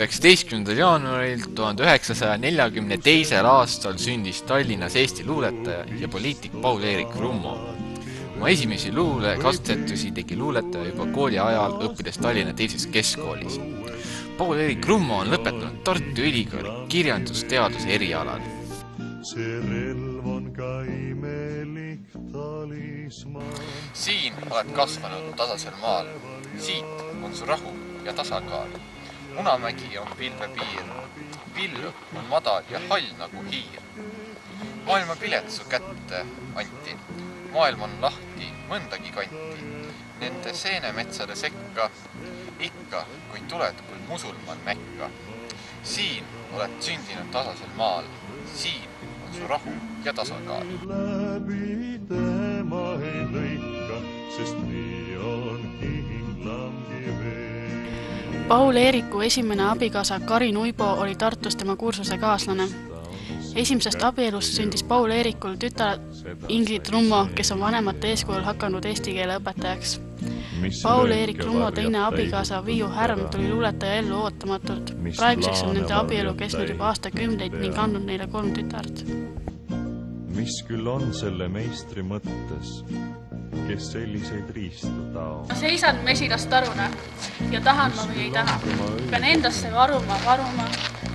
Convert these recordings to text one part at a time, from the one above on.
19. jaanuaril 1942. aastal sündis Tallinnas Eesti luuletaja ja poliitik Paul-Eerik Rummo. Oma esimesi luulekatsetusi tegi luuletaja juba kooli ajal, õppides Tallinna teises keskkoolis. Paul-Eerik Rummo on lõpetanud Tartu Ülikooli kirjandusteaduse erialal. Siin oled kasvanud tasasel maal. Siit on su rahu ja tasakaal. Munamägi on pilvepiir. Pilv on madal ja hall nagu hiir. Maailma pilet su kätte anti. Maailm on lahti mõndagi kanti. Nende seenemetsade sekka. Ikka, kui tuled kui musulman Mekka. Siin oled sündinud tasasel maal. Siin on su rahu ja tasakaal. Läbi tema ei lõika, sest nii on hinglamgi veel. Paul-Eeriku esimene abikaasa Karin Uibo oli Tartus tema kursuse kaaslane. Esimesest abielust sündis Paul-Eerikul tütar Ingrid Rummo, kes on vanemate eeskujul hakanud eesti keele õpetajaks. Paul-Eerik Rummo teine abikaasa Viiu Härm tuli luuletaja ellu ootamatult. Praeguseks on nende abielu kestnud juba aastakümneid ning andnud neile 3 tütart. Mis küll on selle meistri mõttes, kes selliseid riistu tao? Ma seisan mesilastaruna ja tahan ma või ei taha. Pean endasse varuma,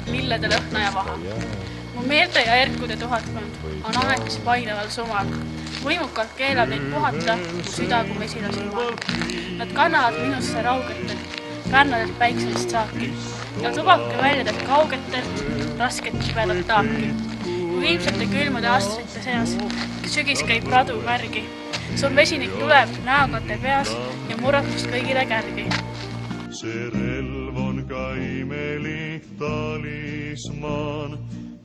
lillede lõhna ja vaha. Mu meelte ja erkude tuhatkond on ametis paineval sumal. Võimukalt keelab neid puhata, mu süda kui mesilasilmal. Nad kannavad minusse raugetelt, kärnadelt päikselist saaki ja tubake väljadelt kaugetelt, rasket kibedat taaki. Kui viimsete külmade aastate seas sügis käib radu märgi. Sul vesinik tuleb näokate peas ja murratust kõigile kärgi. See relv on ka imelik talisman,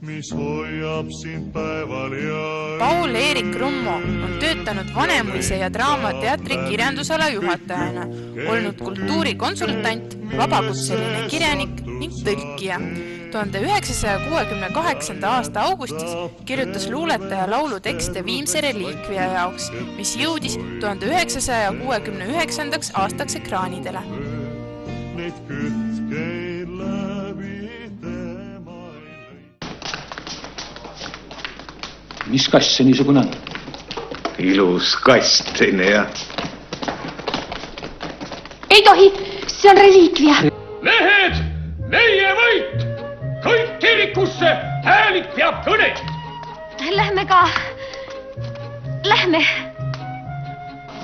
mis hoiab sind päeval ja... Paul-Eerik Rummo on töötanud Vanemuise ja Draamateatri kirjandusala juhatajana, olnud kultuurikonsultant, vabakutseline kirjanik ning tõlkija. 1968. aasta augustis kirjutas luuletaja laulu tekste Viimse reliikvia jaoks, mis jõudis 1969. aastaks ekraanidele. Need kütkeid läbi tema ei... Mis kast see niisugune on? Ilus kast, teine ja... Ei tohi, see on reliikvia. Lehed, meie võit! Kõik kirikusse, häälik peab kõnet! Lähme ka. Lähme.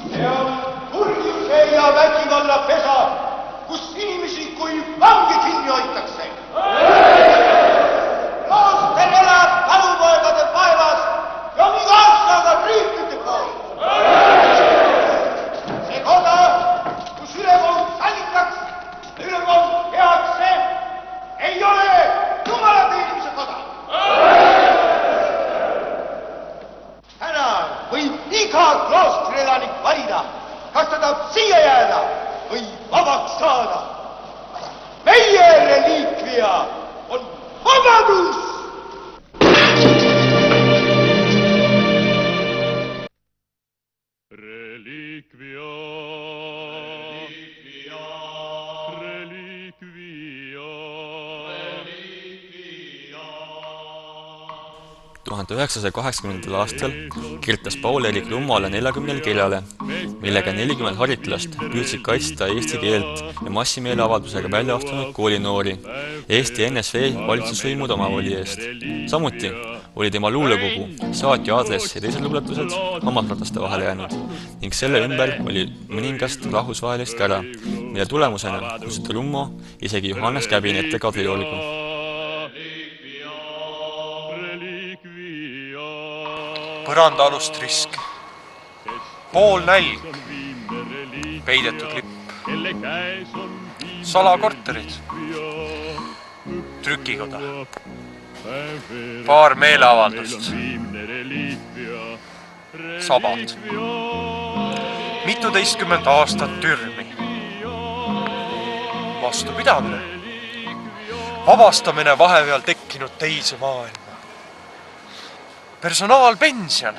See on kurjuse ja vägivalla pesa, kus inimesi kui vangi kinni hoitakse. Klooster elab talupoegade vaevas ja on iga aastaga riikide pool. See koda, kus ülekohut sallitaks, ülekohut tehakse, ei ole jumala teenimise koda. Täna võib iga kloostri elanik valida, kas ta tahab siia jääda või vabaks saada. Meie reliikvia on vabadus! Reliikvia. 1980. aastal kirjutas Paul-Eerik Rummole 40 keelele, millega 40 haritlast püüdsid kaitsta eesti keelt ja massimeeleavaldusega välja astunud koolinoori Eesti NSV valitsusvõimude omavoli eest. Samuti oli tema luulekogu, Saatja aadress ja teised luuletused hammasrataste vahele jäänud ning selle ümber oli mõningast rahvusvahelist kära, mille tulemusena kutsuti Rummo isegi Johannes Käbin ette Kadriorgu. Põrandaalust risk, pool nälg, peidetud lipp, salakorterid, trükikoda, paar meeleavaldust, sabad, mituteistkümmend aastat türmi, vastupidamine, vabastamine vahepeal tekkinud teise maailma. Personaalpension,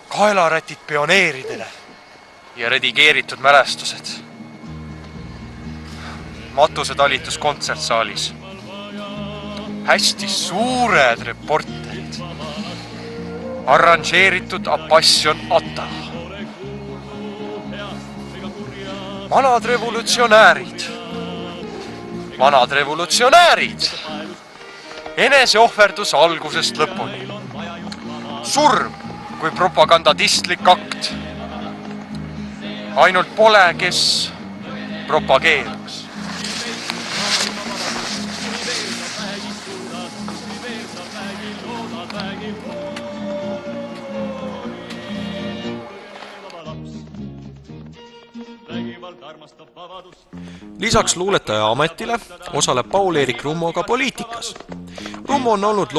kaelarätid pioneeridele, ja redigeeritud mälestused. Matused kontsertsaalis. Hästi suured reporterid. Arranžeeritud Apassion Atta. Vanad revolutsionäärid. Eneseohverdus algusest lõpuni. Surm kui propagandistlik akt. Ainult pole, kes propageeriks. Lisaks luuletaja ametile osaleb Paul-Eerik Rummo ka poliitikas. Rummo on olnud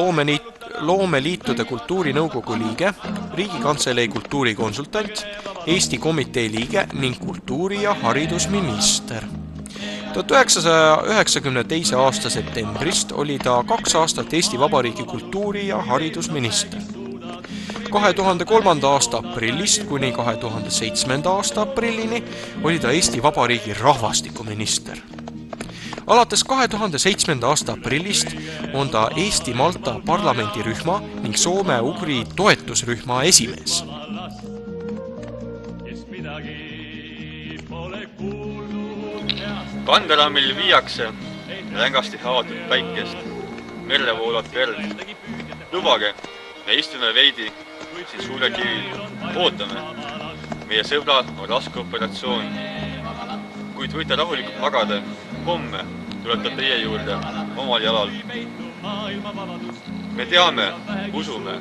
loomeliitude kultuurinõukogu liige, Riigikantselei kultuurikonsultant, Eesti komitee liige ning kultuuri- ja haridusminister. 1992. aasta septembrist oli ta 2 aastat Eesti Vabariigi kultuuri- ja haridusminister. 2003. aasta aprillist kuni 2007. aasta aprillini oli ta Eesti Vabariigi rahvastikuminister. Alates 2007. aasta aprillist on ta Eesti-Malta parlamendirühma ning Soome-Ugri toetusrühma esimees. Kanderaamil viiakse rängasti haavatud päikest, merre voolab verd. Lubage, me istume veidi siin suure kivil. Ootame. Meie sõbrad on raske operatsioon. Kuid võite rahulikult magada. Homme tuleb ta teie juurde omal jalal. Me teame, usume,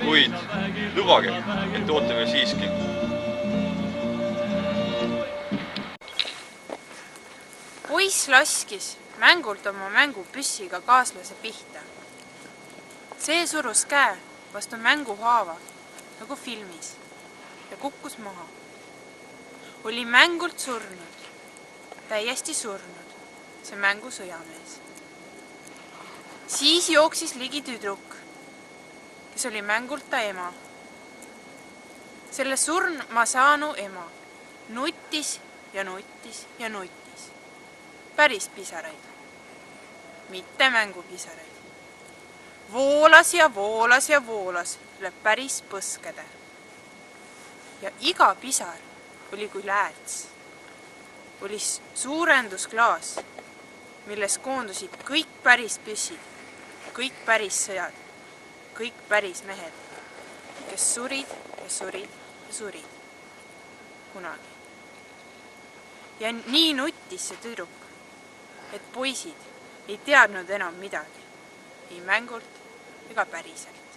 kuid lubage, et ootame siiski. Poiss laskis mängult oma mängupüssiga kaaslase pihta. See surus käe vastu mänguhaava, nagu filmis, ja kukkus maha. Oli mängult surnud, täiesti surnud, see mängu sõjamees. Siis jooksis ligi tüdruk, kes oli mängult ta ema. Selle surma saanu ema nuttis ja nuttis ja nuttis. Päris pisaraid, mitte mängupisaraid. Voolas ja voolas ja voolas üle päris põskede. Ja iga pisar oli kui lääts. Oli suurendusklaas, milles koondusid kõik päris püssid, kõik päris sõjad, kõik päris mehed, kes surid ja surid ja surid. Kunagi. Ja nii nuttis see tüdruk, et poisid ei teadnud enam midagi, ei mängult ega päriselt.